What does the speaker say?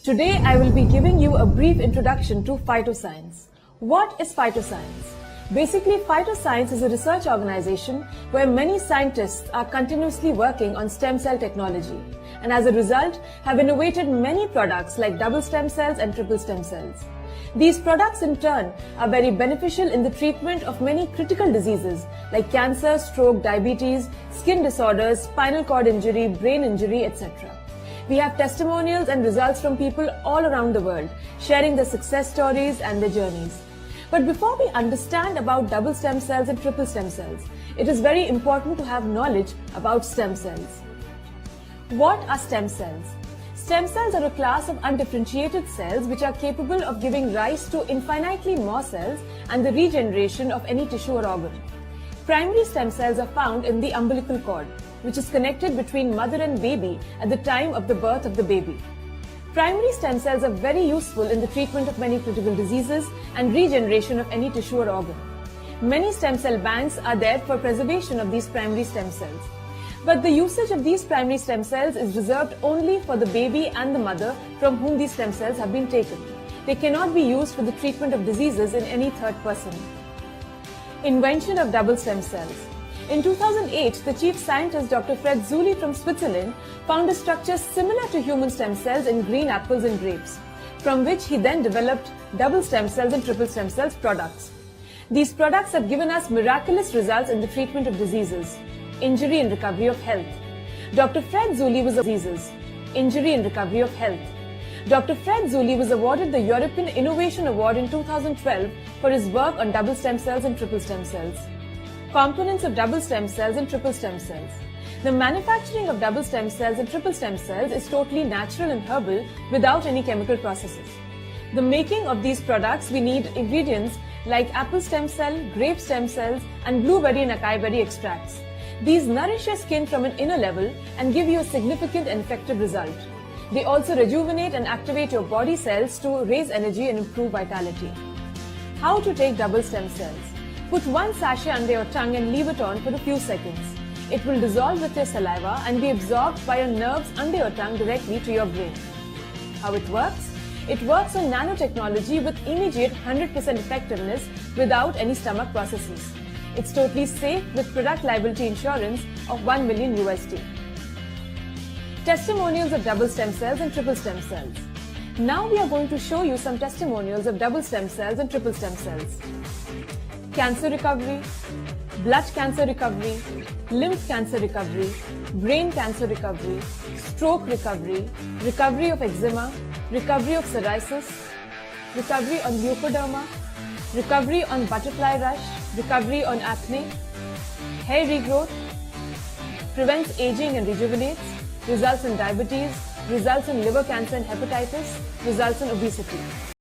Today I will be giving you a brief introduction to phytoscience. What is phytoscience? Basically, phytoscience is a research organization where many scientists are continuously working on stem cell technology and as a result have innovated many products like double stem cells and triple stem cells. These products in turn are very beneficial in the treatment of many critical diseases like cancer, stroke, diabetes, skin disorders, spinal cord injury, brain injury, etc. We have testimonials and results from people all around the world sharing their success stories and their journeys. But before we understand about double stem cells and triple stem cells, it is very important to have knowledge about stem cells. What are stem cells? Stem cells are a class of undifferentiated cells which are capable of giving rise to infinitely more cells and the regeneration of any tissue or organ. Primary stem cells are found in the umbilical cord, which is connected between mother and baby at the time of the birth of the baby. Primary stem cells are very useful in the treatment of many critical diseases and regeneration of any tissue or organ. Many stem cell banks are there for preservation of these primary stem cells. But the usage of these primary stem cells is reserved only for the baby and the mother from whom these stem cells have been taken. They cannot be used for the treatment of diseases in any third person. Invention of double stem cells. In 2008, the chief scientist Dr. Fred Zulli from Switzerland found a structure similar to human stem cells in green apples and grapes, from which he then developed double stem cells and triple stem cells products. These products have given us miraculous results in the treatment of diseases, injury and recovery of health. Dr. Fred Zulli was Dr. Fred Zulli was awarded the European Innovation Award in 2012 for his work on double stem cells and triple stem cells. Components of double stem cells and triple stem cells. The manufacturing of double stem cells and triple stem cells is totally natural and herbal without any chemical processes. The making of these products, we need ingredients like apple stem cell, grape stem cells, and blueberry and acai berry extracts. These nourish your skin from an inner level and give you a significant and effective result. They also rejuvenate and activate your body cells to raise energy and improve vitality. How to take double stem cells? Put one sachet under your tongue and leave it on for a few seconds. It will dissolve with your saliva and be absorbed by your nerves under your tongue directly to your brain. How it works? It works on nanotechnology with immediate 100% effectiveness without any stomach processes. It's totally safe with product liability insurance of $1 million USD. Testimonials of double stem cells and triple stem cells. Now we are going to show you some testimonials of double stem cells and triple stem cells. Cancer recovery, blood cancer recovery, lymph cancer recovery, brain cancer recovery, stroke recovery, recovery of eczema, recovery of psoriasis, recovery on leukoderma, recovery on butterfly rash, recovery on acne, hair regrowth, prevents aging and rejuvenates, results in diabetes, results in liver cancer and hepatitis, results in obesity.